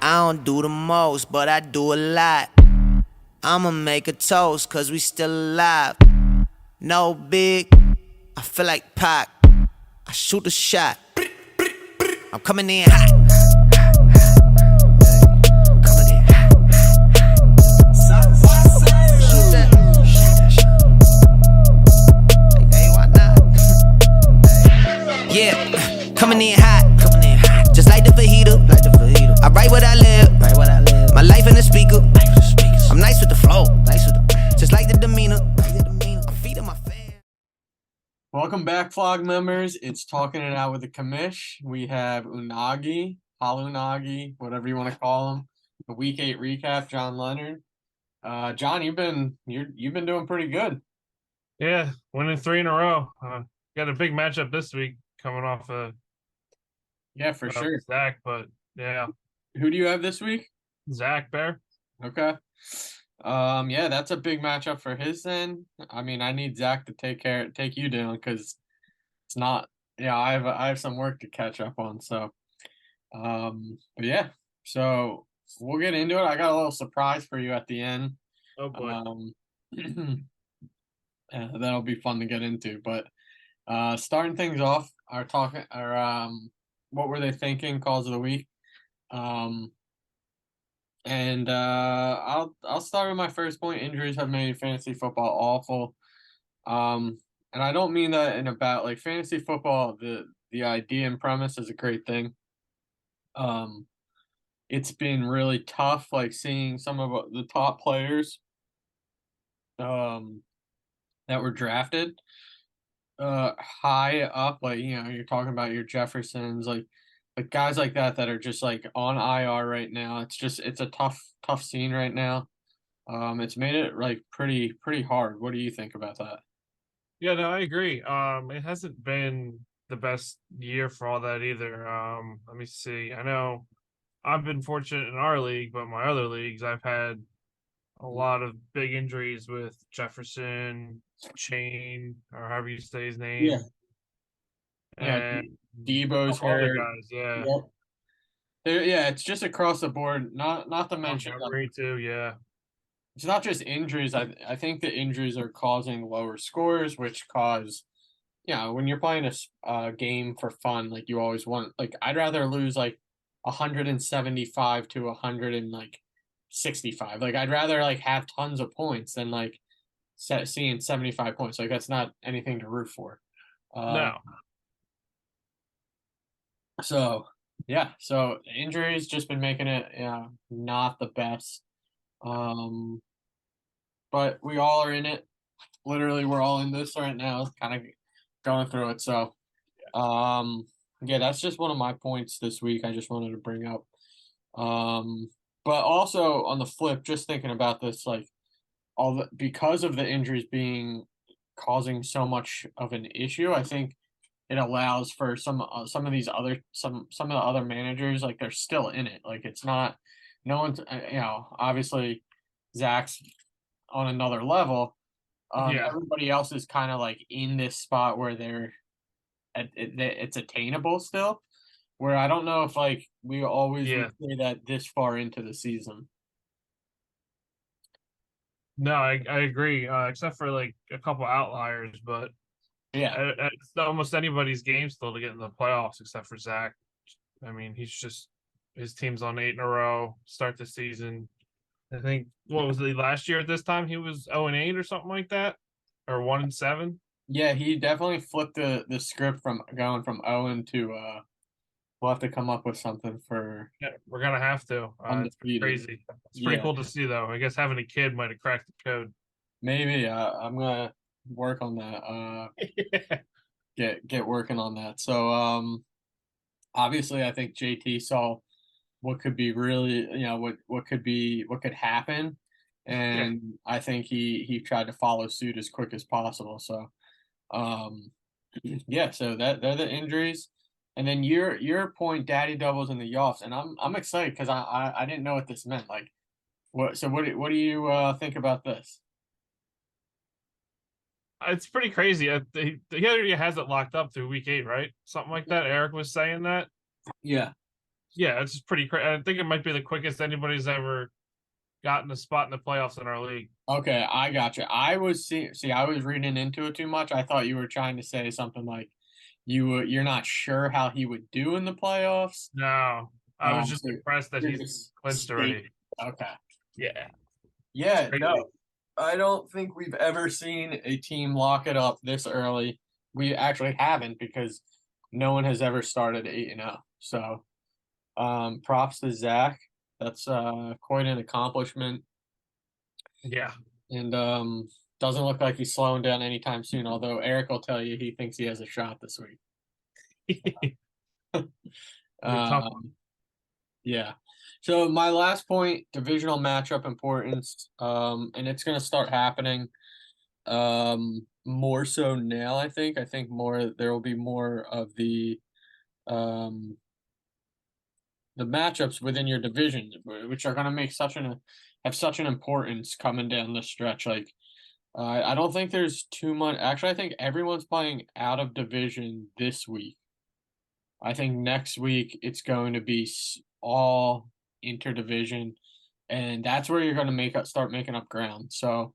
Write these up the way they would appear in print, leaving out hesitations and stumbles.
I don't do the most, but I do a lot. I'ma make a toast, cause we still alive. No big, I feel like Pac. I shoot a shot. I'm coming in hot. Coming in hot. Shoot that. Hey, why not? Yeah, coming in hot. Just like the fajita. I write what I live. My life in the speaker. I'm nice with the flow. Just like the demeanor. I'm feeding my fans. Welcome back, vlog members. It's Talking It Out with the Commish. We have Unagi, Halunagi, whatever you want to call him. The Week 8 recap, John Leonard. John, you've been doing pretty good. Yeah, winning 3 in a row. Got a big matchup this week coming off Yeah, for sure. Zach, but yeah, Who do you have this week? Zach Bear. Okay. Yeah, that's a big matchup for his end. I mean, I need Zach to take you down because it's not. Yeah, I have some work to catch up on. So, but yeah, so we'll get into it. I got a little surprise for you at the end. Oh boy. That'll be fun to get into. But starting things off, what were they thinking? Calls of the week. And I'll start with my first point. Injuries have made fantasy football awful. And I don't mean that in about like fantasy football. The idea and premise is a great thing. It's been really tough, like seeing some of the top players, that were drafted, high up. Like you're talking about your Jeffersons, like guys like that are just like on IR right now. It's a tough scene right now. It's made it like pretty hard. What do you think about that? Yeah, no, I agree. It hasn't been the best year for all that either. Let me see. I know I've been fortunate in our league, but my other leagues I've had a lot of big injuries with Jefferson, Chain, or however you say his Yeah, name, yeah. and a Debo's couple other hurt. guys. Yeah, Yep. Yeah, it's just across the board. Not to mention Montgomery too. Yeah, it's not just injuries. I think the injuries are causing lower scores, which cause when you're playing a game for fun, like you always want. Like I'd rather lose like 175 to 165. Like I'd rather like have tons of points than like seeing 75 points. Like that's not anything to root for. Uh, no, so yeah, so injuries just been making it not the best. Um, but we all are in it. Literally, we're all in this right now, kind of going through it. So, um, yeah, that's just one of my points this week. I just wanted to bring up. Um, but also on the flip, just thinking about this, like because of the injuries being causing so much of an issue, I think it allows for some of these other some of the other managers, like they're still in it. Like it's not no one's obviously Zach's on another level. yeah, Everybody else is kind of like in this spot where it's attainable still. Where I don't know if like we always would yeah. say that this far into the season. No, I agree. Except for like a couple outliers, but Yeah, it's almost anybody's game still to get in the playoffs, except for Zach. I mean, his team's on 8 in a row. Start the season. I think what was it last year at this time? He was 0-8 or something like that, or 1-7. yeah, he definitely flipped the script from going from Owen to we'll have to come up with something for Yeah, we're gonna have to. It's pretty undefeated. crazy. It's pretty Yeah, cool to see, though. I guess having a kid might have cracked the code. maybe I'm gonna work on that. Yeah. Get working on that. So obviously I think JT saw what could be really what could happen, Yeah. and I think he tried to follow suit as quick as possible. So um yeah, so they're the injuries. And then your point, daddy doubles in the offs, and I'm excited because I didn't know what this meant. Like what do you think about this? It's pretty crazy. He already has it locked up through week 8, right? Something like that. Eric was saying that. Yeah. Yeah, it's just pretty crazy. I think it might be the quickest anybody's ever gotten a spot in the playoffs in our league. Okay, I got you. I was I was reading into it too much. I thought you were trying to say something like you're not sure how he would do in the playoffs. No, I was just So impressed that you're he's just clinched state. already. Okay. Yeah, it's Yeah, crazy. no. I don't think we've ever seen a team lock it up this early. We actually haven't because no one has ever started 8-0. So, props to Zach. That's quite an accomplishment. Yeah. And doesn't look like he's slowing down anytime soon, although Eric will tell you he thinks he has a shot this week. Be a tough one. Yeah. So my last point, divisional matchup importance, and it's gonna start happening more so now, I think. I think more there will be more of um the matchups within your division, which are gonna make have such an importance coming down the stretch. Like I don't think there's too much. Actually, I think everyone's playing out of division this week. I think next week it's going to be all interdivision, and that's where you're going to start making up ground. So,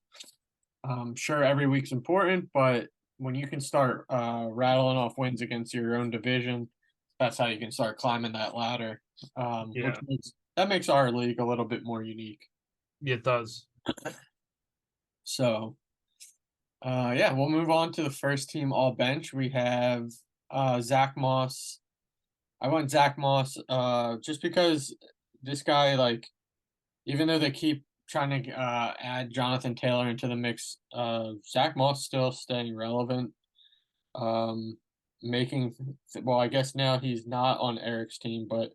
sure, every week's important, but when you can start rattling off wins against your own division, that's how you can start climbing that ladder. Yeah, That makes our league a little bit more unique. it does. So, yeah, we'll move on to the first team all bench. We have Zach Moss. I went Zach Moss just because this guy, like, even though they keep trying to add Jonathan Taylor into the mix, Zach Moss still staying relevant. Um, making, well, I guess now he's not on Eric's team, but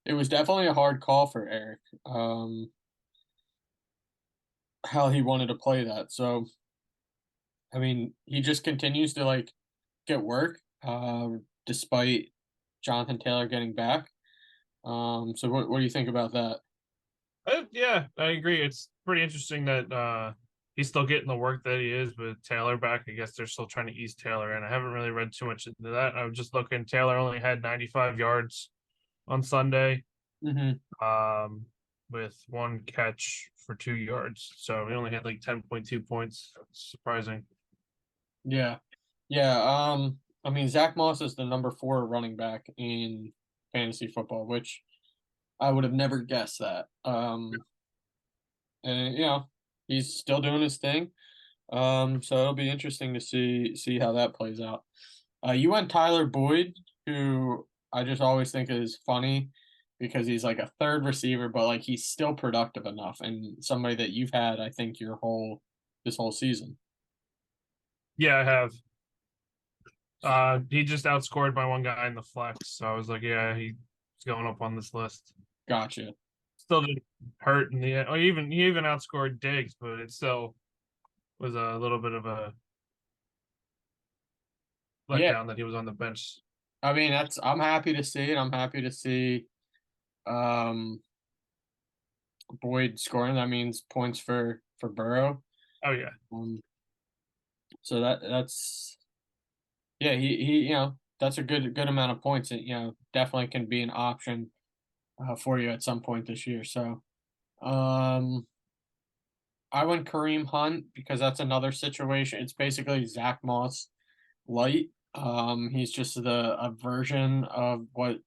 it was definitely a hard call for Eric. How he wanted to play that. So, I mean, he just continues to like get work, despite Jonathan Taylor getting back. So what do you think about that? Yeah, I agree. It's pretty interesting that he's still getting the work that he is with Taylor back. I guess they're still trying to ease Taylor in. I haven't really read too much into that. I was just looking. Taylor only had 95 yards on Sunday, Mm-hmm. um, with one catch for 2 yards. So he only had like 10.2 points. It's surprising. Yeah, yeah. I mean, Zach Moss is the number 4 running back in fantasy football, which I would have never guessed that. And he's still doing his thing. So it'll be interesting to see how that plays out. You went Tyler Boyd, who I just always think is funny because he's like a third receiver, but like he's still productive enough and somebody that you've had, I think, this whole season. Yeah, I have. He just outscored by one guy in the flex, so I was like, yeah, he's going up on this list. Gotcha. Still didn't hurt in the end. Oh, he even outscored Diggs, but it still was a little bit of a Yeah, letdown that he was on the bench. I mean I'm happy to see it. I'm happy to see um Boyd scoring. That means points for Burrow. Oh yeah, Um, so that's yeah, he that's a good amount of points that definitely can be an option for you at some point this year. So um I went Kareem Hunt because that's another situation. It's basically Zach Moss light. He's just a version of what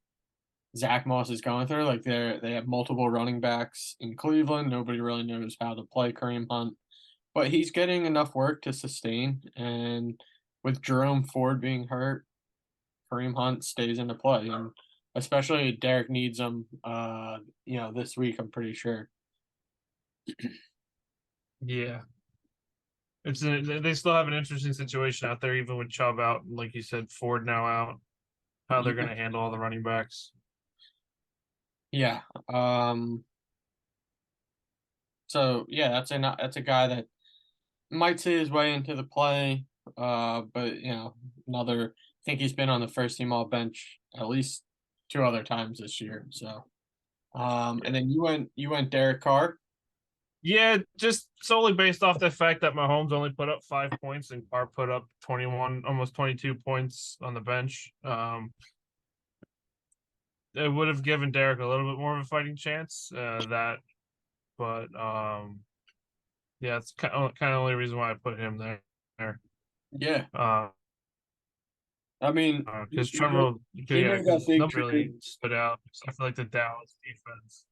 Zach Moss is going through. Like they have multiple running backs in Cleveland. Nobody really knows how to play Kareem Hunt, but he's getting enough work to sustain. And with Jerome Ford being hurt, Kareem Hunt stays into play, and especially Derek needs him. This week I'm pretty sure. yeah. They still have an interesting situation out there, even with Chubb out, like you said, Ford now out. How they're going Yeah, to handle all the running backs? yeah. So yeah, that's a guy that might see his way into the play. But another. I think he's been on the first team all bench at least 2 other times this year. So, Yeah. and then you went Derek Carr. Yeah, just solely based off the fact that Mahomes only put up 5 points and Carr put up 21, almost 22 points on the bench. it would have given Derek a little bit more of a fighting chance. But yeah, it's kind of the only reason why I put him there. Yeah, Uh, I mean, because Trevor, he yeah, made that because big nobody really trade. stood out. I feel like the Dallas defense.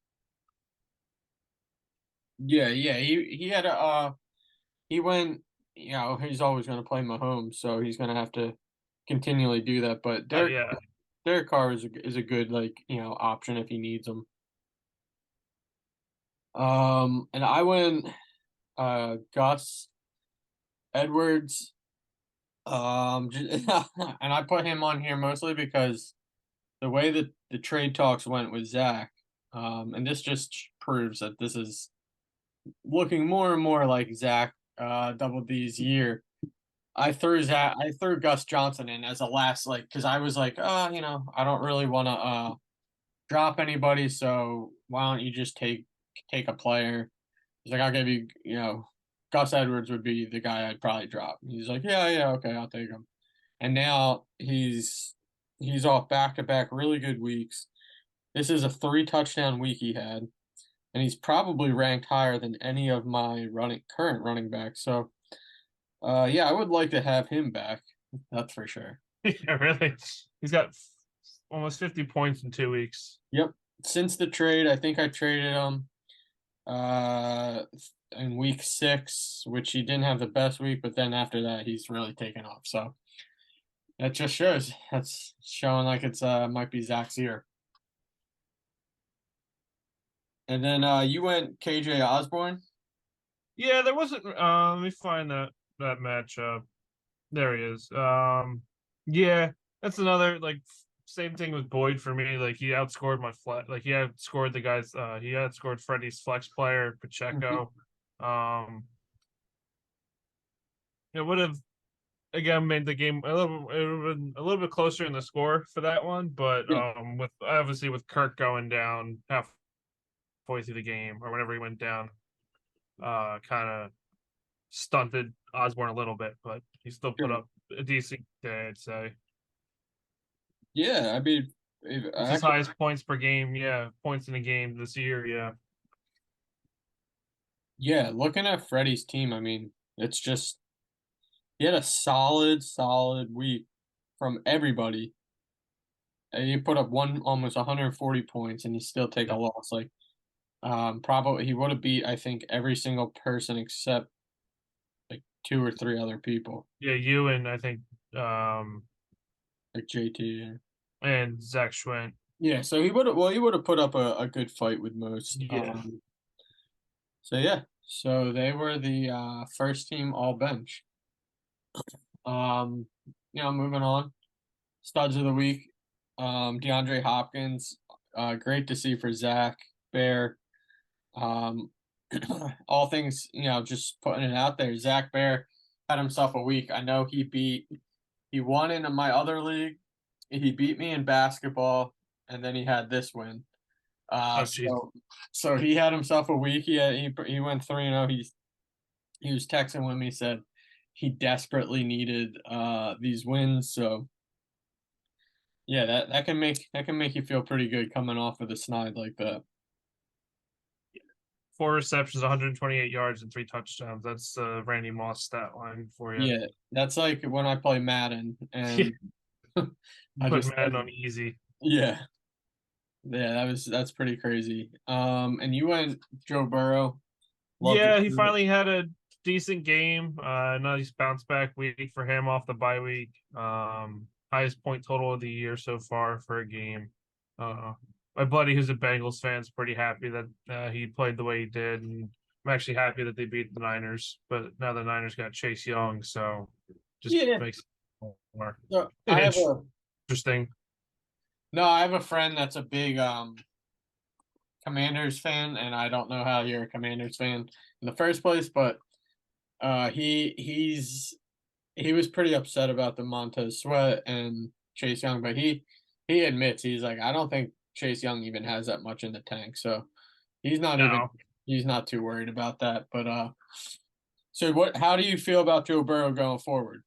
Yeah, yeah, he had a he went. You know, he's always going to play Mahomes, so he's going to have to continually do that. But Oh yeah, Derek Carr is a good like option if he needs him. And I went Gus Edwards. And I put him on here mostly because the way that the trade talks went with Zach, and this just proves that this is looking more and more like Zach Double D's year. I threw Gus Johnson in as a last like because I was like, I don't really want to drop anybody, so why don't you just take a player? He's like, I'll give you, Gus Edwards would be the guy I'd probably drop. He's like, yeah, yeah, okay, I'll take him. And now he's off back to back really good weeks. This is a 3 touchdown week he had, and he's probably ranked higher than any of my current running backs. So, yeah, I would like to have him back. That's for sure. yeah, really. He's got almost 50 points in 2 weeks. Yep. Since the trade, I think I traded him uh in week 6, which he didn't have the best week, but then after that he's really taken off. So that just shows that's showing like it's might be Zach's year. And then you went KJ Osborne. Yeah, there wasn't. Let me find that matchup. There he is. Yeah, that's another like same thing with Boyd for me. Like he outscored my flex. Like he outscored the guys. He outscored Freddie's flex player Pacheco. Um, it would have again made the game a little. It would have been a little bit closer in the score for that one, but Yeah. with obviously with Kirk going down halfway through the game or whenever he went down, kind of stunted Osborne a little bit, but he still put Sure. up a decent day, I'd say. Yeah, I mean, It's his highest points per game, yeah. Points in a game this year, yeah. yeah, looking at Freddie's team, I mean, it's just he had a solid week from everybody. And he put up almost 140 points, and he still take a Yeah, loss. Like, probably he would have beat I think every single person except like 2 or 3 other people, yeah, you and I think um like JT. and Zach Schwint. Yeah, so he would have put up a good fight with most. Yeah. So yeah, so they were the first team all bench. Um, moving on, studs of the week. DeAndre Hopkins, great to see for Zach Bear. Um, all things, just putting it out there. Zach Bear had himself a week. I know he won in my other league. He beat me in basketball, and then he had this win. Oh jeez. So he had himself a week. He went 3-0. He was texting with me, said he desperately needed these wins. So yeah, that can make you feel pretty good coming off of the snide like that. 4 receptions, 128 yards, and 3 touchdowns. That's Randy Moss stat line for you. Yeah, that's like when I play Madden Yeah, and I put just man on easy. yeah. Yeah, that's pretty crazy. And you went Joe Burrow. Love to Yeah, he see it. finally had a decent game. Nice bounce back week for him off the bye week. Highest point total of the year so far for a game. Uh, my buddy who's a Bengals fan is pretty happy that he played the way he did, and I'm actually happy that they beat the Niners. But now the Niners got Chase Young, so just Yeah. makes it more So I have interesting. I have a friend that's a big Commanders fan, and I don't know how you're a Commanders fan in the first place, but he was pretty upset about the Montez Sweat and Chase Young, but he admits he's like I don't think Chase Young even has that much in the tank, so he's not even No, he's not too worried about that. But so how do you feel about Joe Burrow going forward?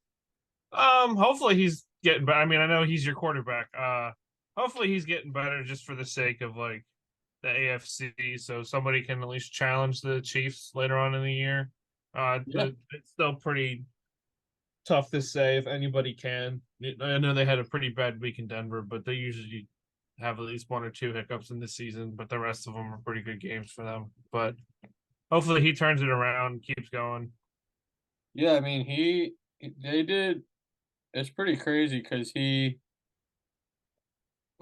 hopefully he's getting. But I mean, I know he's your quarterback. hopefully he's getting better just for the sake of like the AFC, so somebody can at least challenge the Chiefs later on in the year. Yeah. But it's still pretty tough to say if anybody can. I know they had a pretty bad week in Denver, but they usually have at least one or two hiccups in the season, but the rest of them are pretty good games for them. But hopefully he turns it around, keeps going. Yeah, I mean they did. It's pretty crazy because I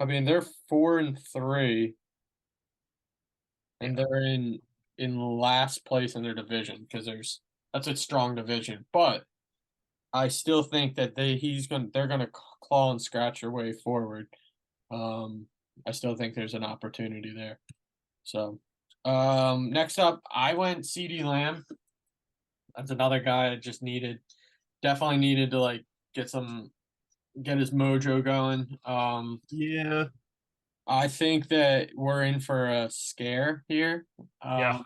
mean they're 4-3 and Yeah. they're in last place in their division because that's a strong division. But I still think that they're gonna claw and scratch their way forward. Um, I still think there's an opportunity there. So, next up, I went CD Lamb. That's another guy I just definitely needed to like get get his mojo going. Yeah. I think that we're in for a scare here. Yeah.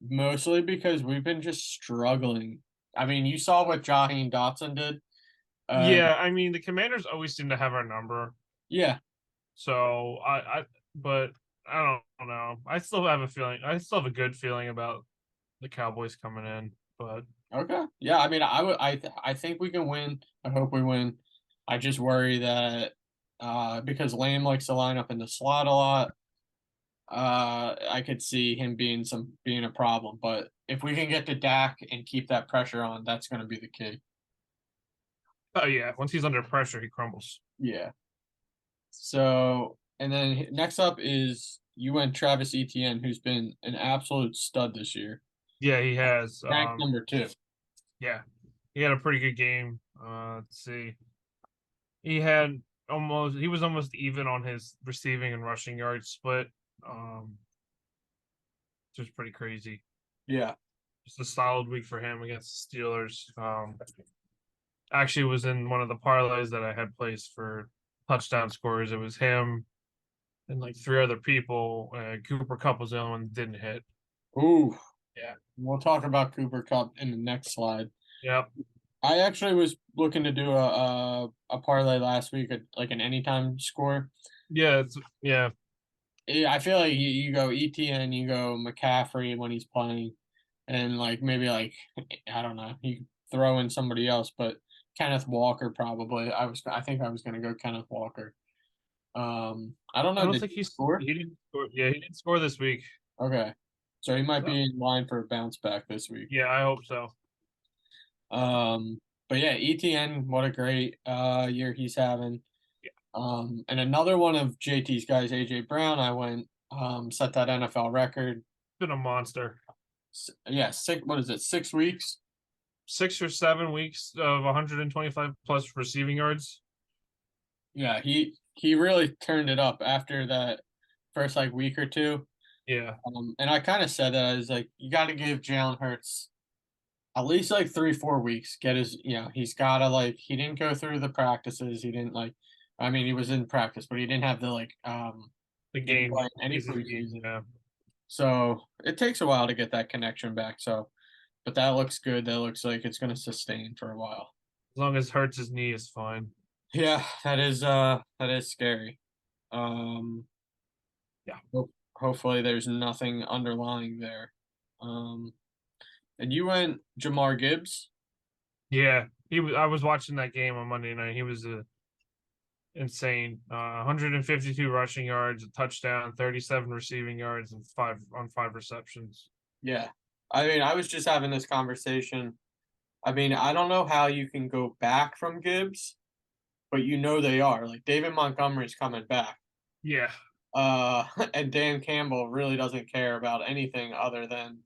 Mostly because we've been just struggling. I mean, you saw what Jaheim Dotson did. Uh, Yeah. I mean, the Commanders always seem to have our number. yeah, So but I don't know. I still have a feeling. I still have a good feeling about the Cowboys coming in, but okay. Yeah, I mean, I think we can win. I hope we win. I just worry that because Lamb likes to line up in the slot a lot, I could see him being a problem. But if we can get to Dak and keep that pressure on, that's going to be the key. oh yeah, once he's under pressure, he crumbles. Yeah. So, and then next up is you went Travis Etienne, who's been an absolute stud this year. Yeah, he has. Ranked number 2. Yeah, he had a pretty good game. Let's see. He had he was almost even on his receiving and rushing yards split. Um, which was pretty crazy. Yeah. Just a solid week for him against the Steelers. Actually was in one of the parlays that I had placed for touchdown scores. It was him and like three other people. Cooper Kupp was the only one that didn't hit. Ooh. Yeah. We'll talk about Cooper Cup in the next slide. Yep. I actually was looking to do a parlay last week, like an anytime score. Yeah. Yeah. I feel like you go ETN, you go McCaffrey when he's playing, and like maybe like I don't know, you throw in somebody else, but Kenneth Walker probably. I think I was gonna go Kenneth Walker. I don't I know. don't Did think he score? he didn't score. Yeah, he didn't score this week. Okay, so he might So be in line for a bounce back this week. yeah, I hope so. But yeah, ETN, what a great year he's having. Yeah. And another one of JT's guys, AJ Brown, I went set that NFL record. Been a monster. Yeah, what is it, 6 weeks? 6 or 7 weeks of 125 plus receiving yards. Yeah, he really turned it up after that first like week or two. Yeah. And I kind of said that I was like, you got to give Jalen Hurts at least like 3-4 weeks. Get his, he's got to like, he didn't go through the practices. He didn't like, I mean, he was in practice, but he didn't have the like, The he didn't game. play any Preseason, preseason. yeah. So it takes a while to get that connection back. So, but that looks good. That looks like it's going to sustain for a while. As long as Hurts' knee is fine. Yeah, that is scary. Um, Yeah. Hopefully there's nothing underlying there. And you went Jamar Gibbs. Yeah. He was. I was watching that game on Monday night. He was insane. 152 rushing yards, a touchdown, 37 receiving yards, and 5 receptions. Yeah. I mean, I was just having this conversation. I mean, I don't know how you can go back from Gibbs, but they are. Like David Montgomery's coming back. Yeah. And Dan Campbell really doesn't care about anything other than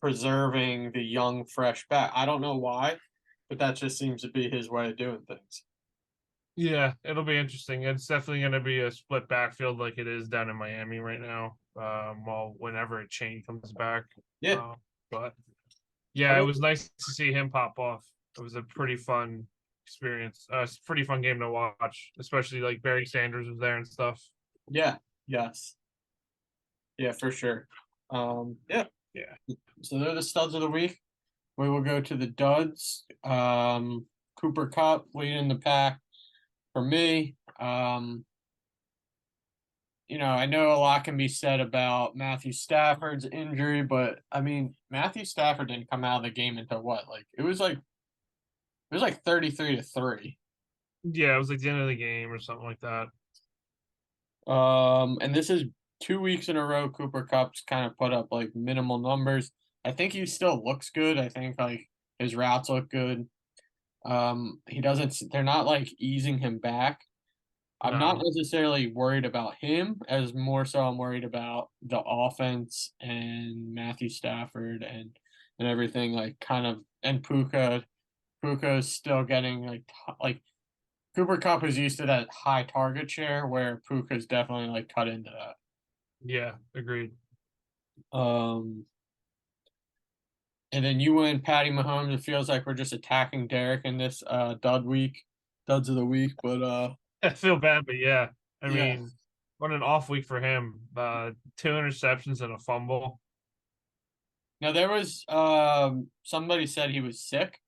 preserving the young, fresh back. I don't know why, but that just seems to be his way of doing things. Yeah, it'll be interesting. It's definitely going to be a split backfield like it is down in Miami right now. Well, whenever a chain comes back. Yeah. But yeah, it was nice to see him pop off. It was a pretty fun experience. Pretty fun game to watch, especially like Barry Sanders was there and stuff. Yeah. Yes. Yeah, for sure. Yeah. Yeah. So they're the studs of the week. We will go to the duds. Cooper Cup leading the pack for me. I know a lot can be said about Matthew Stafford's injury, but I mean, Matthew Stafford didn't come out of the game until what? Like it was like 33-3. Yeah, it was like the end of the game or something like that. And this is 2 weeks in a row Cooper Cup's kind of put up like minimal numbers. I think he still looks good. I think like his routes look good. He doesn't they're not like easing him back. I'm not No. necessarily worried about him as more so I'm worried about the offense and Matthew Stafford and everything like kind of and Puka. Puka's still getting like Cooper Cup is used to that high target share where Puka's definitely like cut into that. Yeah, agreed. Um and then you win Patty Mahomes. It feels like we're just attacking Derek in this duds of the week, but I feel bad, but yeah. I yeah. mean, what an off week for him. 2 interceptions and a fumble. Now there was somebody said he was sick.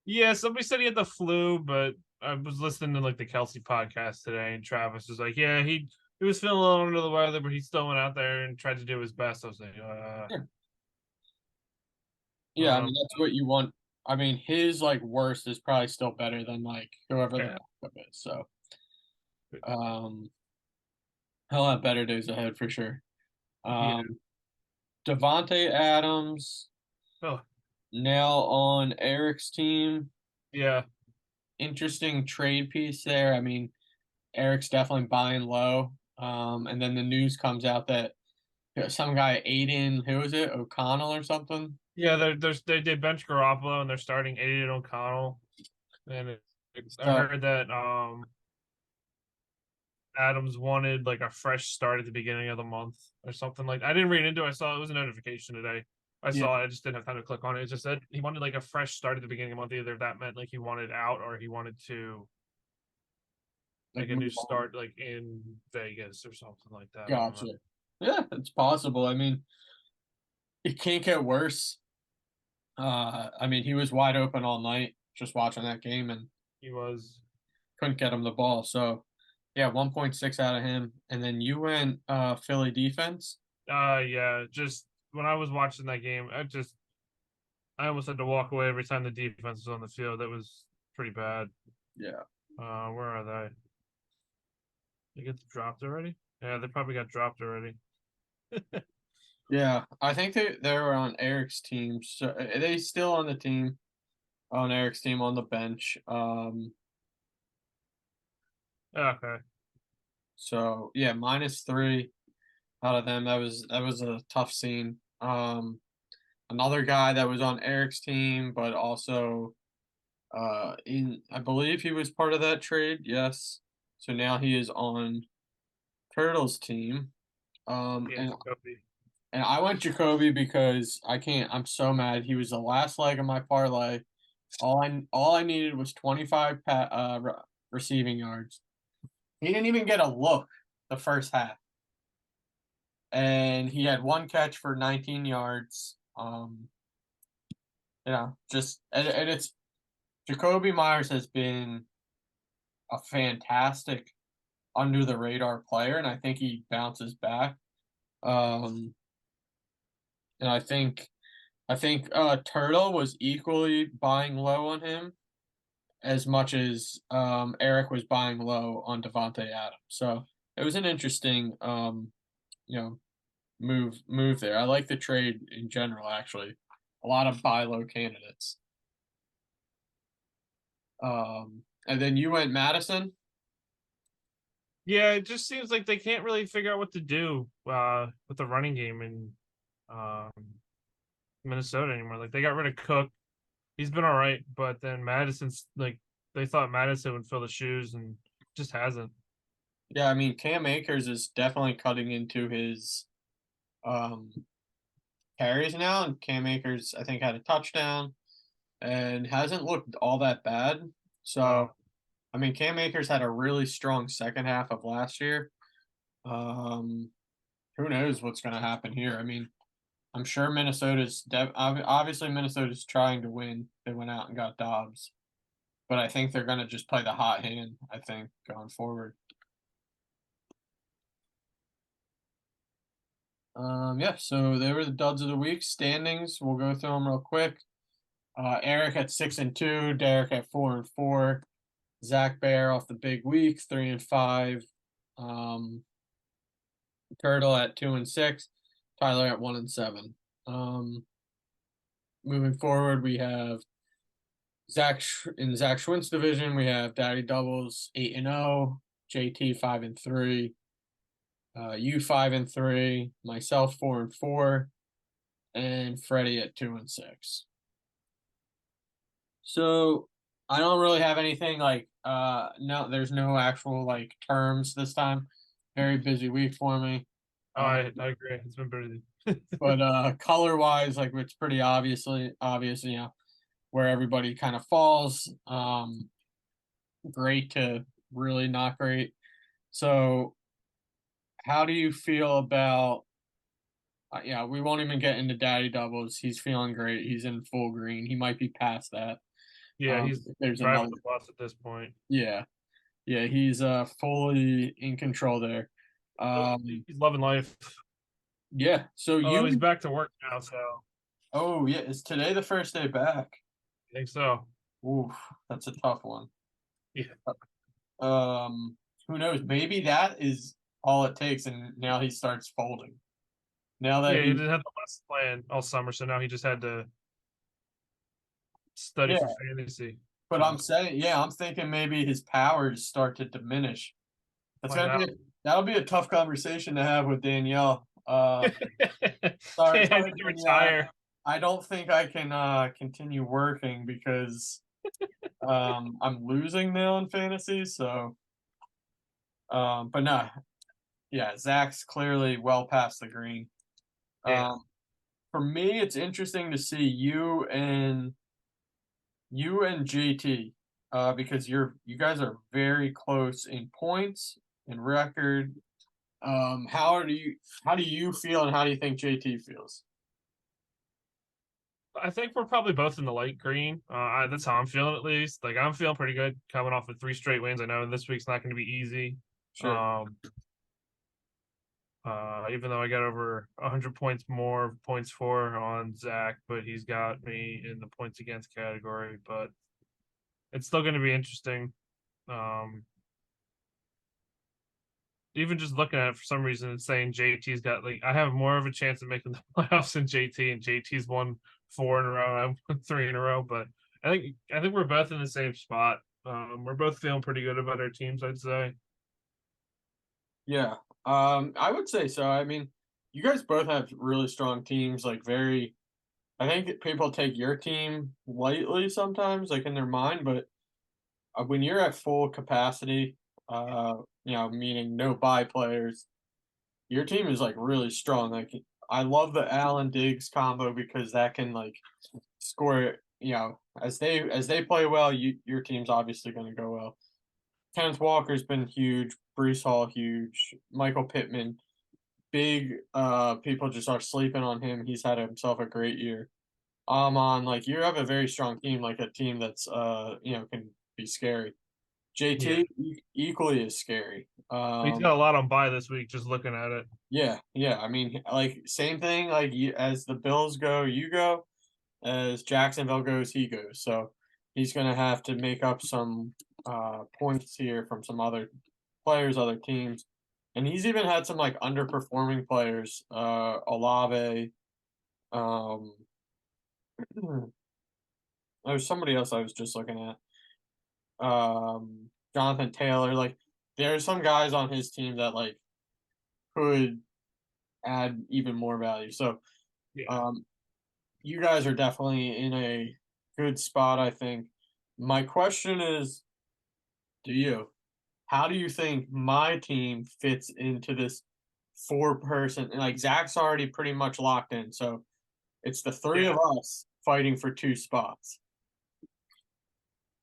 Yeah, somebody said he had the flu, but I was listening to like the Kelsey podcast today, and Travis was like, "Yeah, he was feeling a little under the weather, but he still went out there and tried to do his best." I was like, Yeah, I yeah, don't I know. mean that's what you want. I mean his like worst is probably still better than like whoever the Yeah, backup is. So um he'll have better days ahead for sure. yeah. Um Devontae Adams Oh, now on Eric's team. yeah, Interesting trade piece there. I mean, Eric's definitely buying low. And then the news comes out that some guy Aiden, who is it, O'Connell or something? yeah. They bench Garoppolo and they're starting Aiden O'Connell, and I So heard that Adams wanted like a fresh start at the beginning of the month or something like. I didn't read into it. I saw it was a notification today. I yeah, saw it. I just didn't have time to click on it. It just said he wanted like a fresh start at the beginning of the month. Either that meant like he wanted out or he wanted to like like a new move on. start like in Vegas or something like that. I don't know. Gotcha. Yeah, it's possible. I mean, it can't get worse. I mean, he was wide open all night just watching that game and He was couldn't get him the ball. So, yeah, 1.6 out of him. And then you went Philly defense. yeah, just when I was watching that game, I almost had to walk away every time the defense was on the field. That was pretty bad. Yeah. Where are they? They get dropped already? Yeah, they probably got dropped already. Yeah, I think they were on Eric's team. So they still on the team on Eric's team on the bench. Okay. So yeah, -3 out of them. That was a tough scene. Another guy that was on Eric's team, but also in I believe he was part of that trade. Yes. So now he is on Turtle's team. Um, Yeah, and Jacoby. and I went Jacoby because I can't. I'm so mad. He was the last leg of my parlay. All I needed was 25 receiving yards. He didn't even get a look the first half, and he had one catch for 19 yards. Just and it's Jacoby Myers has been a fantastic under the radar player, and I think he bounces back. Um, and I think Turtle was equally buying low on him as much as Eric was buying low on Devontae Adams. So it was an interesting you know move there. I like the trade in general actually. A lot of buy low candidates. And then you went Madison. Yeah, it just seems like they can't really figure out what to do with the running game in um, Minnesota anymore. Like they got rid of Cook. He's been all right, but then Madison's like they thought Madison would fill the shoes and just hasn't. Yeah, I mean Cam Akers is definitely cutting into his um carries now, and Cam Akers I think had a touchdown and hasn't looked all that bad. So No. I mean Cam Akers had a really strong second half of last year. Um, who knows what's going to happen here? I mean, I'm sure obviously Minnesota's trying to win. They went out and got Dobbs, but I think they're going to just play the hot hand. I think going forward. Yeah, so they were the duds of the week. Standings, we'll go through them real quick. Eric at 6-2, Derek at 4-4, Zach Bear off the big week, 3-5. Turtle at 2-6, Tyler at 1-7. Moving forward, we have in Zach Schwint's division. We have Daddy Doubles 8-0, JT 5-3, you 5-3, myself 4-4, and Freddie at 2-6. So I don't really have anything like no, there's no actual like terms this time. Very busy week for me. Oh, I agree. It's been busy. But color wise, like it's pretty obvious, where everybody kind of falls. Great to really not great. So how do you feel about yeah, we won't even get into Daddy Doubles. He's feeling great. He's in full green. He might be past that. Yeah, he's There's driving another the bus at this point. yeah. Yeah, he's fully in control there. He's loving life. Yeah. So Although he's you back to work now, so oh yeah, is today the first day back? I think so. Oof, that's a tough one. Yeah. Who knows? Maybe that is all it takes, and now he starts folding. Now that Yeah, he didn't have the lesson plan all summer, so now he just had to study yeah, for fantasy. but So I'm saying, yeah, I'm thinking maybe his powers start to diminish. That's find gonna be out. that'll be a tough conversation to have with Danielle. He had Sorry, to Danielle. retire. I don't think I can continue working because I'm losing now in fantasy. So, but no, yeah, Zach's clearly well past the green. Yeah. Um, for me, it's interesting to see you and JT, because you guys are very close in points and record. How do you feel, and how do you think JT feels? I think we're probably both in the light green. That's how I'm feeling at least. Like I'm feeling pretty good coming off of 3 straight wins. I know this week's not going to be easy. Sure. Even though I got over 100 points more points for on Zach, but he's got me in the points against category. But it's still going to be interesting. Um, Even just looking at it for some reason, it's saying JT's got like I have more of a chance of making the playoffs than JT, and JT's won 4 in a row. I've won 3 in a row, but I think we're both in the same spot. We're both feeling pretty good about our teams, I'd say. Yeah. I would say so. I mean, you guys both have really strong teams, like very I think people take your team lightly sometimes, like in their mind, but when you're at full capacity, meaning no buy players, your team is like really strong. Like I love the Allen Diggs combo because that can like score. As they play well, your team's obviously going to go well. Kenneth Walker's been huge. Brees Hall huge. Michael Pittman, big. People just are sleeping on him. He's had himself a great year. On like you have a very strong team, like a team that's can be scary. Yeah, JT equally as scary. he's got a lot on buy this week. Just looking at it. Yeah, yeah. I mean, like same thing. Like as the Bills go, you go. As Jacksonville goes, he goes. So he's gonna have to make up some points here from some other players, other teams, and he's even had some like underperforming players. Olave. Um, there's somebody else I was just looking at. Jonathan Taylor. Like there's some guys on his team that like could add even more value. So Yeah, um, you guys are definitely in a good spot, I think. My question is, do you? How do you think my team fits into this 4 person? And like Zach's already pretty much locked in, so it's the three yeah. of us fighting for 2 spots.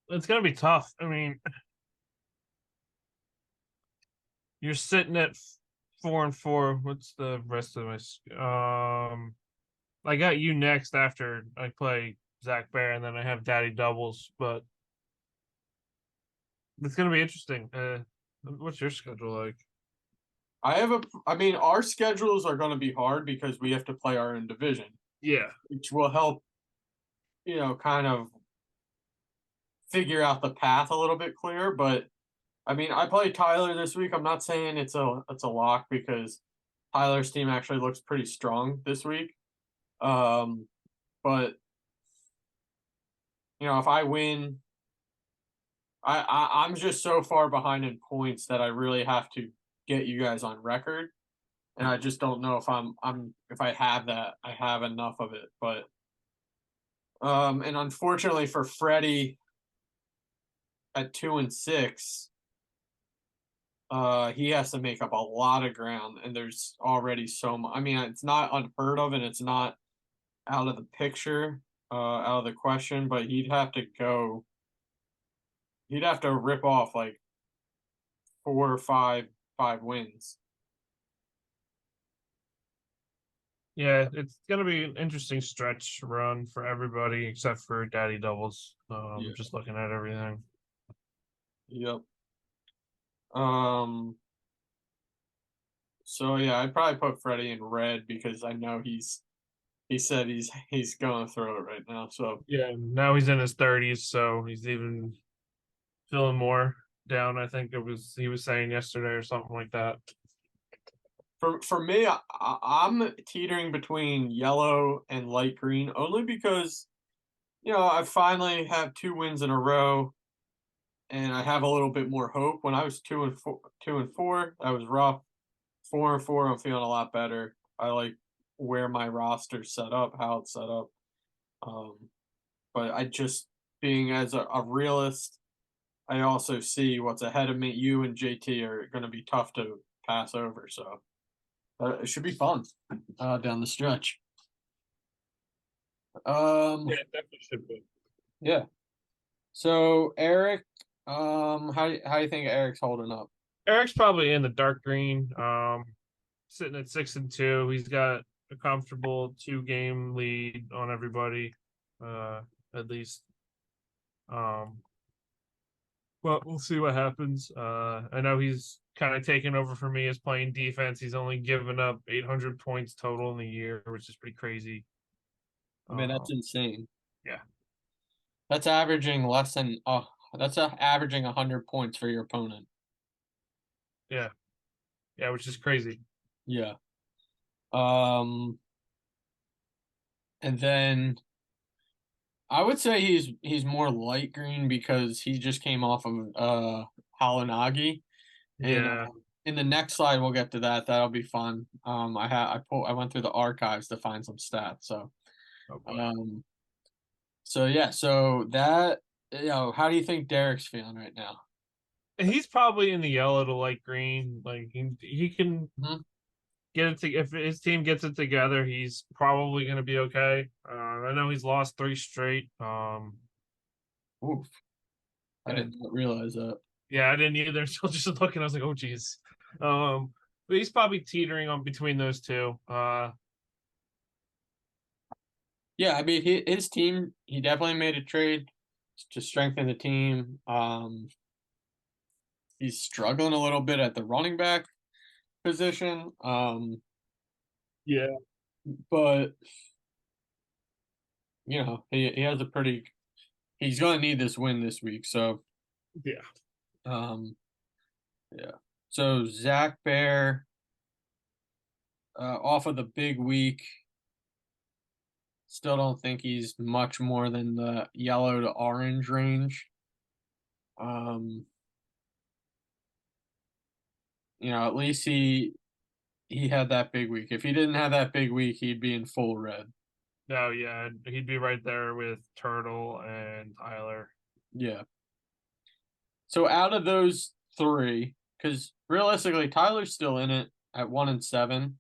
It's gonna be tough. I mean, you're sitting at 4-4. What's the rest of my? I got you next after I play Zach Bear, and then I have Daddy Doubles. But it's gonna be interesting. What's your schedule like? I mean, our schedules are going to be hard because we have to play our own division, Yeah. which will help, kind of figure out the path a little bit clearer. But I mean, I played Tyler this week. I'm not saying it's a lock because Tyler's team actually looks pretty strong this week. But if I win, I'm just so far behind in points that I really have to get you guys on record, and I just don't know if I have that, I have enough of it. But and unfortunately for Freddie at 2-6, he has to make up a lot of ground, and there's already so much. I mean, it's not unheard of, and it's not out of the picture, out of the question, but he'd have to rip off like 4 or 5 wins. Yeah, it's gonna be an interesting stretch run for everybody except for Daddy Doubles. Yeah. Just looking at everything. Yep. So yeah, I'd probably put Freddie in red because I know he said he's going through it right now. So Yeah, now he's in his 30s, so he's even feeling more down. I think he was saying yesterday or something like that. for me, I'm teetering between yellow and light green only because I finally have 2 wins in a row, and I have a little bit more hope. When I was 2-4, that was rough. 4-4, I'm feeling a lot better. I like where my roster's set up, how it's set up. But I just being as a realist, I also see what's ahead of me. You and JT are going to be tough to pass over, so it should be fun down the stretch. Yeah, it definitely should be. Yeah. So Eric, how you think Eric's holding up? Eric's probably in the dark green, sitting at 6-2. He's got a comfortable 2-game lead on everybody, at least. Well, we'll see what happens. I know he's kind of taken over for me as playing defense. He's only given up 800 points total in the year, which is pretty crazy. I mean, that's insane. Yeah. That's averaging less than averaging 100 points for your opponent. Yeah. Yeah, which is crazy. Yeah. And then I would say he's more light green because he just came off of Halanagi. And Yeah. in the next slide we'll get to that. That'll be fun. I went through the archives to find some stats. So Oh boy. so yeah, so that how do you think Derek's feeling right now? He's probably in the yellow to light green. Like he can Mhm. get it to if his team gets it together, he's probably going to be okay. I know he's lost 3 straight. Oof. I did not realize that. Yeah, I didn't either. So just looking, I was like, oh geez. But he's probably teetering on between those two. Yeah, I mean his team, he definitely made a trade to strengthen the team. He's struggling a little bit at the running back position. Yeah. But he has a pretty. He's going to need this win this week. So Yeah. yeah. So Zach Bear, off of the big week, still don't think he's much more than the yellow to orange range. At least he had that big week. If he didn't have that big week, he'd be in full red. No, yeah, he'd be right there with Turtle and Tyler. Yeah. So out of those three, because realistically, Tyler's still in it at 1-7.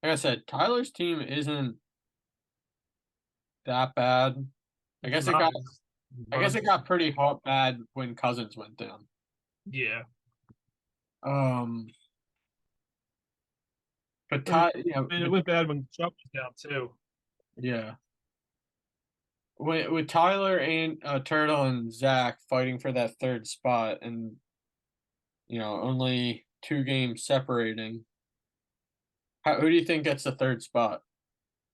Like I said, Tyler's team isn't that bad. I guess it got pretty hot bad when Cousins went down. Yeah. But It went bad when Chubb was down too. yeah. with Tyler and Turtle and Zach fighting for that third spot, and only 2 games separating. Who do you think gets the third spot?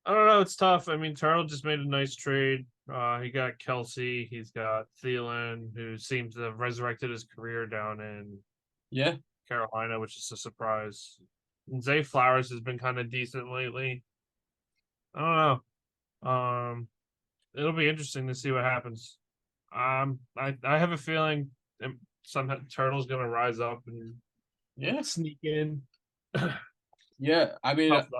I don't know. It's tough. I mean, Turtle just made a nice trade. He got Kelsey. He's got Thielen, who seems to have resurrected his career down in Yeah, Carolina, which is a surprise. And Zay Flowers has been kind of decent lately. I don't know. It'll be interesting to see what happens. I have a feeling some Turtle's gonna rise up and yeah, sneak in. yeah. I mean, Tough though.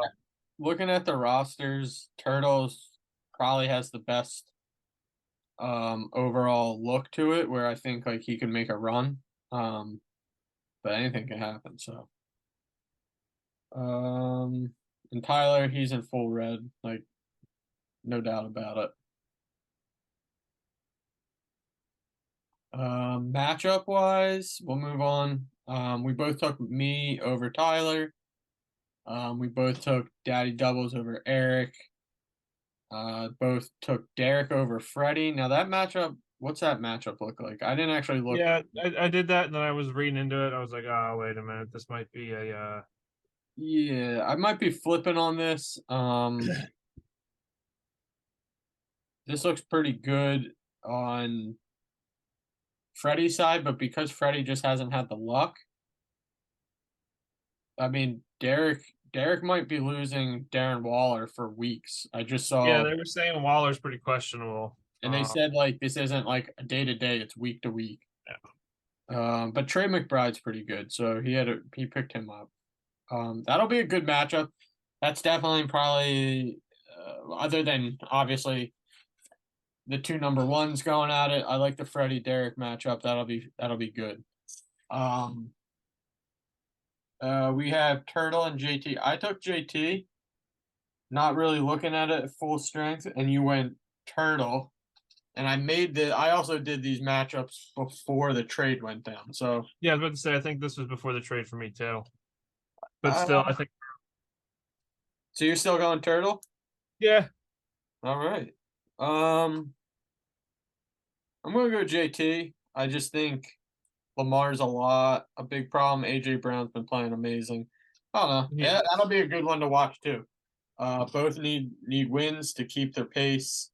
looking at the rosters, Turtles probably has the best overall look to it, where I think like he could make a run. Um, but anything can happen. So, and Tyler, he's in full red, like no doubt about it. Matchup wise, we'll move on. We both took me over Tyler. We both took Daddy Doubles over Eric. Both took Derek over Freddie. Now that matchup, what's that matchup look like? I didn't actually look. Yeah, I did that, and then I was reading into it. I was like, oh, wait a minute, this might be a. Yeah, I might be flipping on this. This looks pretty good on Freddie's side, but because Freddie just hasn't had the luck, I mean, Derek might be losing Darren Waller for weeks. I just Yeah, saw, they were saying Waller's pretty questionable. and they said like this isn't like a day to day; it's week to week. But Trey McBride's pretty good, so he picked him up. That'll be a good matchup. That's definitely probably other than obviously the two number ones going at it. I like the Freddie Derek matchup. That'll be good. Um, we have Turtle and JT. I took JT, not really looking at it at full strength, and you went Turtle. And I also did these matchups before the trade went down. So Yeah, I was about to say, I think this was before the trade for me too. But still, uh, I think. so you're still going Turtle? Yeah. All right. I'm gonna go JT. I just think Lamar's a big problem. AJ Brown's been playing amazing. I don't know. Yeah. Yeah, that'll be a good one to watch too. Both need wins to keep their pace.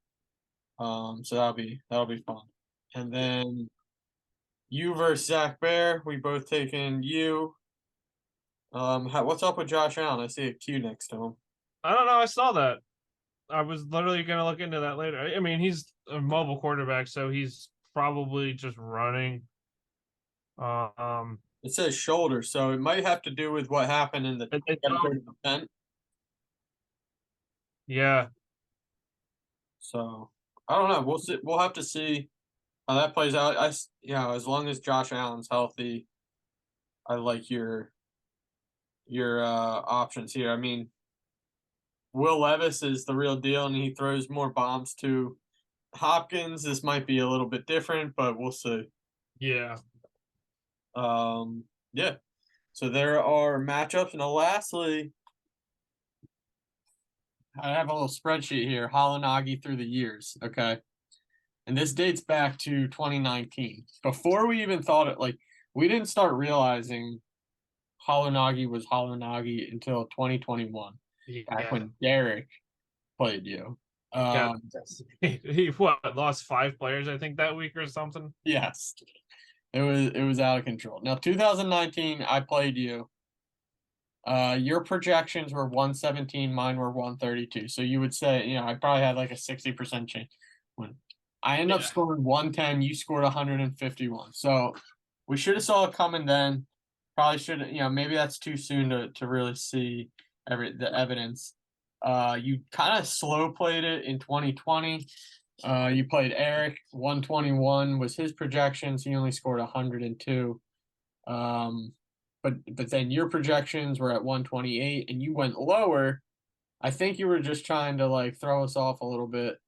So that'll be fun. And then you versus Zach Bear. We both taken you. What's up with Josh Allen? I see a Q next to him. I don't know. I saw that. I was literally going to look into that later. I mean, he's a mobile quarterback, so he's probably just running. Um, It says shoulder, so it might have to do with what happened in the tent. Yeah. So I don't know. We'll see. We'll have to see how that plays out. As long as Josh Allen's healthy, I like your options here. I mean, Will Levis is the real deal, and he throws more bombs to Hopkins. This might be a little bit different, but we'll see. Yeah. Yeah. So there are matchups, and lastly, I have a little spreadsheet here, Holonagi through the years. Okay. And this dates back to 2019. Before we even thought it, like, we didn't start realizing Holonagi was Holonagi until 2021, back Yeah. when Derek played you. He what, lost 5 players, I think, that week or something. Yes. It was out of control. Now 2019, I played you. Your projections were 117, mine were 132. So you would say, I probably had like a 60% chance. When I ended up Yeah. scoring 110, you scored 151. So we should have saw it coming then. Probably should have, maybe that's too soon to really see the evidence. You kind of slow played it in 2020. You played Eric, 121 was his projections. He only scored 102. But then your projections were at 128 and you went lower. I think you were just trying to like throw us off a little bit,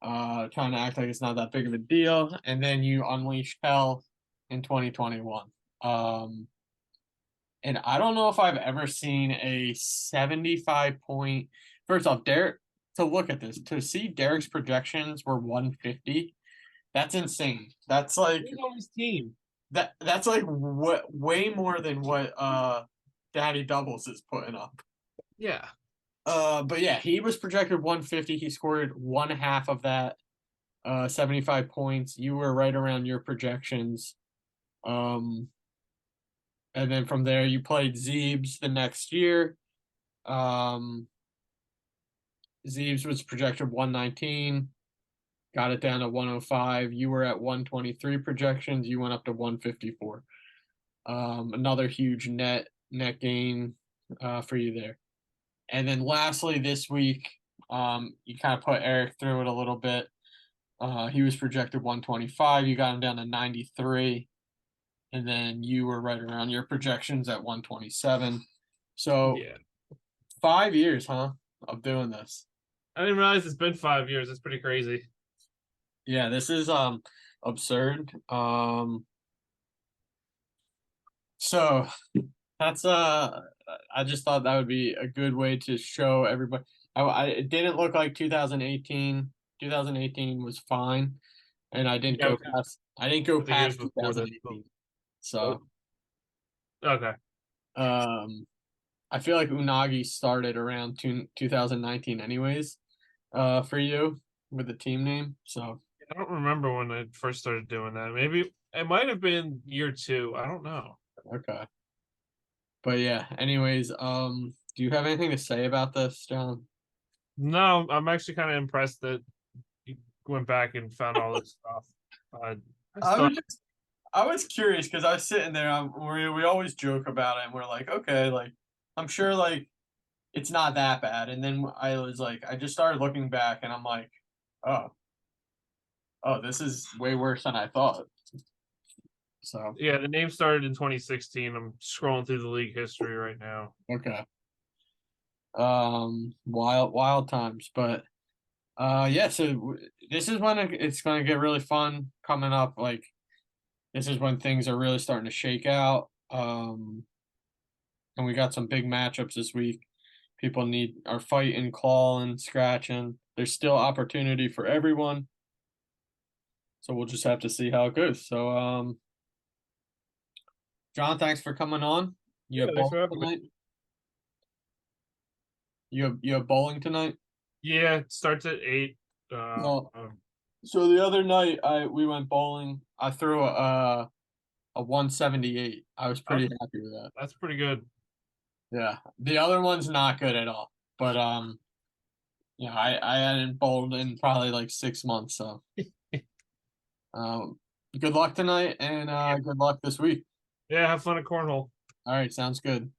trying to act like it's not that big of a deal. And then you unleashed hell in 2021. And I don't know if I've ever seen a 75 point. First off, Derek to look at this, to see Derek's projections were 150. That's insane. That's like Who's on his team? that's like way more than what Daddy Doubles is putting up. Yeah. But yeah, he was projected 150. He scored one half of that, 75 points. You were right around your projections. And then from there, you played Zeebs the next year. Zeebs was projected 119, got it down to 105. You were at 123 projections. You went up to 154. Another huge net gain for you there. And then lastly, this week, you kind of put Eric through it a little bit. He was projected 125. You got him down to 93. And then you were right around your projections at 127. So Yeah. 5 years, huh, of doing this. I didn't realize it's been 5 years. That's pretty crazy. Yeah, this is absurd. So that's I just thought that would be a good way to show everybody. It didn't look like 2018. 2018 was fine, and I didn't Yeah, go past. I didn't go with the years past before that. 2018. So Okay. I feel like Unagi started around 2019 anyways, for you with the team name. So I don't remember when I first started doing that. Maybe it might have been year 2. I don't know. okay. But yeah, anyways, do you have anything to say about this, John? No, I'm actually kind of impressed that you went back and found all this stuff. I I still, was just, I was curious because I was sitting there. We always joke about it, and we're like, okay, like I'm sure like it's not that bad. And then I was like, I just started looking back, and I'm like, oh, this is way worse than I thought. So yeah, the name started in 2016. I'm scrolling through the league history right now. okay, wild times, but yeah. So this is when it's going to get really fun coming up. Like this is when things are really starting to shake out. And we got some big matchups this week. People are fighting, clawing, scratching. There's still opportunity for everyone. So we'll just have to see how it goes. So John, thanks for coming on. You Yeah, have thanks bowling for having me. tonight? You have bowling tonight? Yeah, it starts at 8. Well, so the other night we went bowling. I threw a 178. I was pretty happy with that. That's pretty good. Yeah. The other one's not good at all. But yeah, I hadn't bowled in probably like 6 months, so good luck tonight and good luck this week. Yeah, have fun at cornhole. All right, sounds good.